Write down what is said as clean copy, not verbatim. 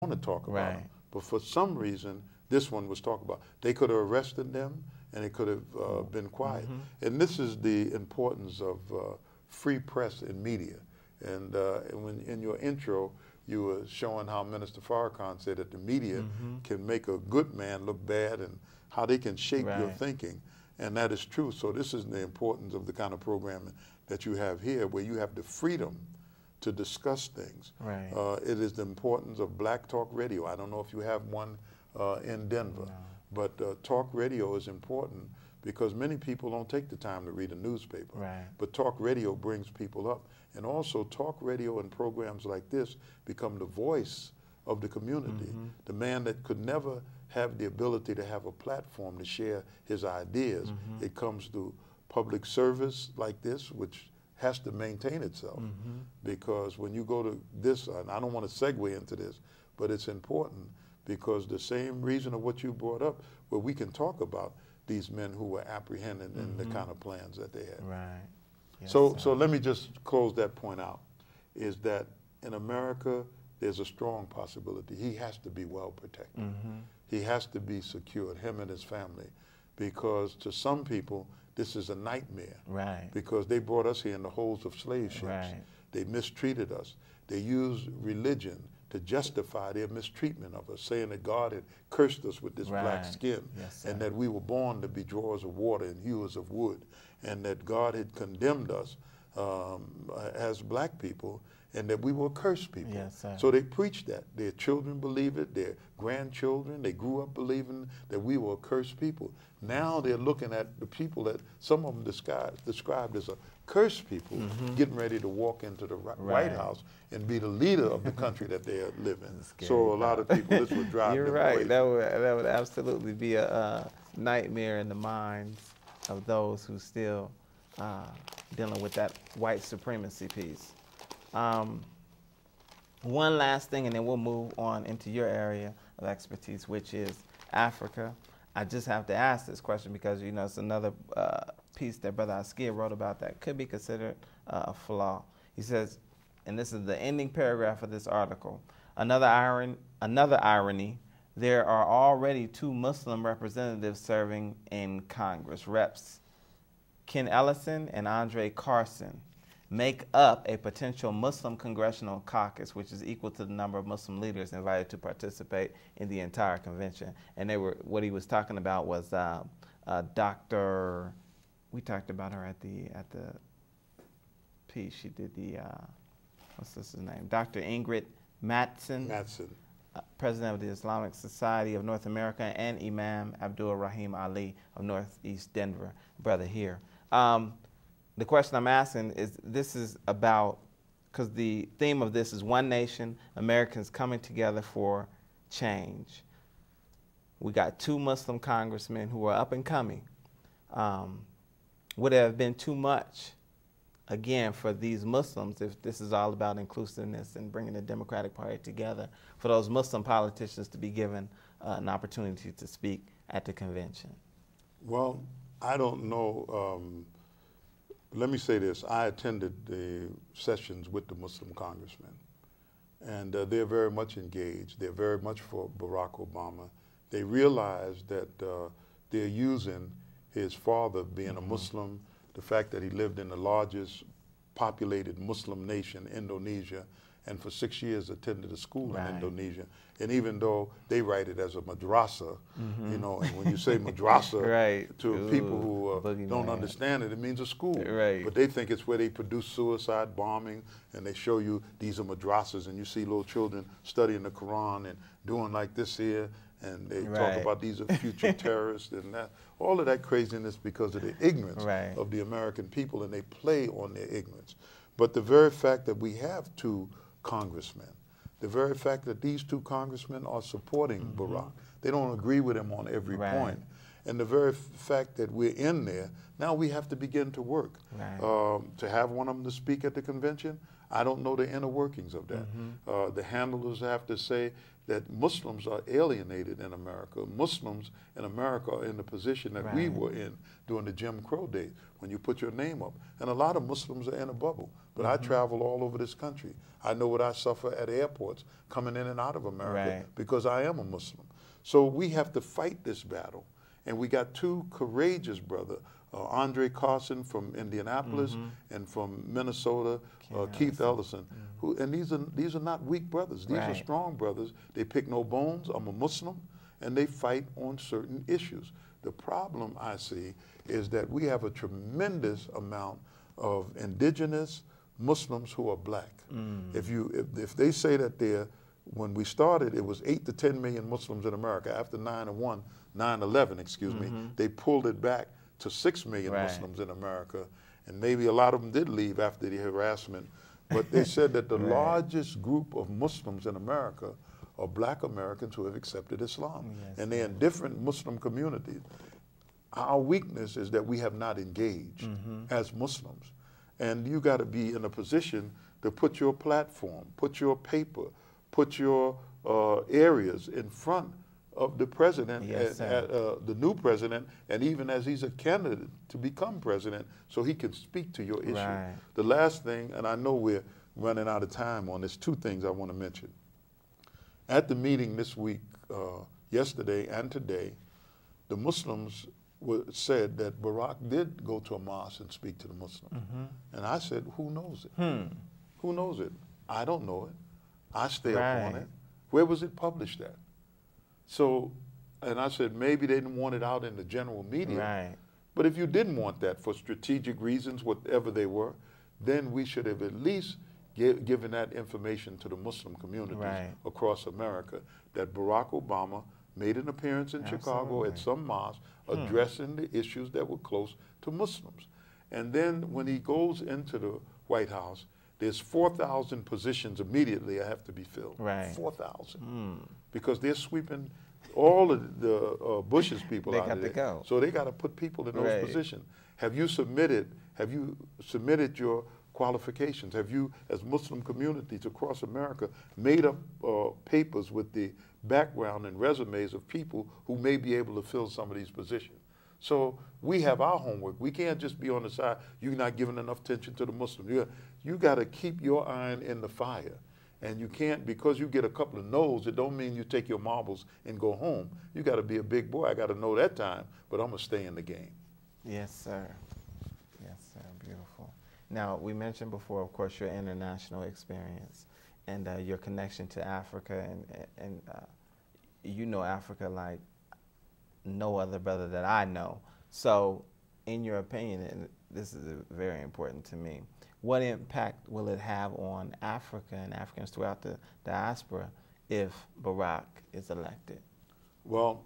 want to talk about Right. them. But for some reason, this one was talked about. They could have arrested them, and it could have been quiet. And this is the importance of free press and media. And when in your intro, you were showing how Minister Farrakhan said that the media can make a good man look bad and how they can shape your thinking. And that is true. So this is the importance of the kind of programming that you have here, where you have the freedom to discuss things. Right. It is the importance of Black Talk Radio. I don't know if you have one in Denver, but talk radio is important because many people don't take the time to read a newspaper. Right. But talk radio brings people up. And also talk radio and programs like this become the voice of the community. The man that could never have the ability to have a platform to share his ideas, it comes through public service like this, which has to maintain itself. Because when you go to this, and I don't want to segue into this, but it's important because the same reason of what you brought up, where we can talk about these men who were apprehended and the kind of plans that they had. Right. Yes, So let me just close that point out, is that in America, there's a strong possibility. He has to be well protected. He has to be secured, him and his family, because to some people, this is a nightmare. Right. Because they brought us here in the holds of slave ships. Right. They mistreated us. They used religion to justify their mistreatment of us, saying that God had cursed us with this black skin, and that we were born to be drawers of water and hewers of wood, and that God had condemned us as black people, and that we were cursed people. Yes, sir. So they preached that. Their children believe it, their grandchildren, they grew up believing that we were cursed people. Now they're looking at the people that some of them described as a cursed people, getting ready to walk into the White House and be the leader of the country that they live in. So a lot of people, this would drive You're them right. crazy. That would absolutely be a nightmare in the minds of those who still dealing with that white supremacy piece. One last thing, and then we'll move on into your area of expertise, which is Africa. I just have to ask this question because, you know, it's another piece that Brother Askia wrote about that could be considered a flaw. He says, and this is the ending paragraph of this article, another irony, there are already 2 Muslim representatives serving in Congress. Reps Ken Ellison and Andre Carson make up a potential Muslim congressional caucus, which is equal to the number of Muslim leaders invited to participate in the entire convention. And what he was talking about was Dr. We talked about her at the piece. She did the what's his name? Dr. Ingrid Mattson. President of the Islamic Society of North America, and Imam Abdul Rahim Ali of Northeast Denver, brother here. The question I'm asking is, this is about, because the theme of this is One Nation, Americans coming together for change. We got 2 Muslim congressmen who are up and coming. Would it have been too much, again, for these Muslims, if this is all about inclusiveness and bringing the Democratic Party together, for those Muslim politicians to be given an opportunity to speak at the convention? Well, I don't know. Let me say this. I attended the sessions with the Muslim congressmen, and they're very much engaged. They're very much for Barack Obama. They realize that they're using his father being a Muslim, the fact that he lived in the largest populated Muslim nation, Indonesia, and for 6 years attended a school in Indonesia. And even though they write it as a madrasa, you know, and when you say madrasa to people who don't understand it, it means a school. But they think it's where they produce suicide bombing, and they show you these are madrasas, and you see little children studying the Quran and doing like this here, and they talk about these are future terrorists and that. All of that craziness because of the ignorance of the American people, and they play on their ignorance. But the very fact that we have 2 congressmen, the very fact that these 2 congressmen are supporting Barack, they don't agree with him on every point, and the very fact that we're in there, now we have to begin to work. To have one of them to speak at the convention, I don't know the inner workings of that. The handlers have to say that Muslims are alienated in America. Muslims in America are in the position that we were in during the Jim Crow days, when you put your name up. And a lot of Muslims are in a bubble. But I travel all over this country. I know what I suffer at airports coming in and out of America because I am a Muslim. So we have to fight this battle. And we got two courageous brothers, Andre Carson from Indianapolis and from Minnesota, Keith Ellison. Who, and these are not weak brothers. These are strong brothers. They pick no bones. I'm a Muslim, and they fight on certain issues. The problem I see is that we have a tremendous amount of indigenous Muslims who are black. If they say that when we started, it was 8 to 10 million Muslims in America. After 9/11, excuse me, they pulled it back to 6 million Muslims in America, and maybe a lot of them did leave after the harassment. But they said that the largest group of Muslims in America are black Americans who have accepted Islam, and they're in different Muslim communities. Our weakness is that we have not engaged as Muslims, and you got to be in a position to put your platform, put your paper, put your areas in front of the president, the new president, and even as he's a candidate to become president, so he can speak to your issue. The last thing, and I know we're running out of time on this, two things I want to mention. At the meeting this week, yesterday and today, the Muslims said that Barack did go to a mosque and speak to the Muslims. And I said, who knows it? Who knows it? I don't know it. I stay up on it. Where was it published at? So, and I said, maybe they didn't want it out in the general media. But if you didn't want that for strategic reasons, whatever they were, then we should have at least given that information to the Muslim communities across America, that Barack Obama made an appearance in Chicago at some mosque addressing the issues that were close to Muslims. And then when he goes into the White House, there's 4,000 positions immediately that have to be filled. 4,000. Because they're sweeping all of the Bush's people out of there. So they got to put people in those positions. Have you submitted your qualifications? Have you, as Muslim communities across America, made up papers with the background and resumes of people who may be able to fill some of these positions? So we have our homework. We can't just be on the side, you're not giving enough attention to the Muslims. You got to keep your iron in the fire. And you can't, because you get a couple of no's, it don't mean you take your marbles and go home. You got to be a big boy. I got to know that time, but I'm going to stay in the game. Yes, sir. Yes, sir. Beautiful. Now, we mentioned before, of course, your international experience and your connection to Africa. And you know Africa like no other brother that I know. So, in your opinion, and this is very important to me, what impact will it have on Africa and Africans throughout the diaspora if Barack is elected? Well,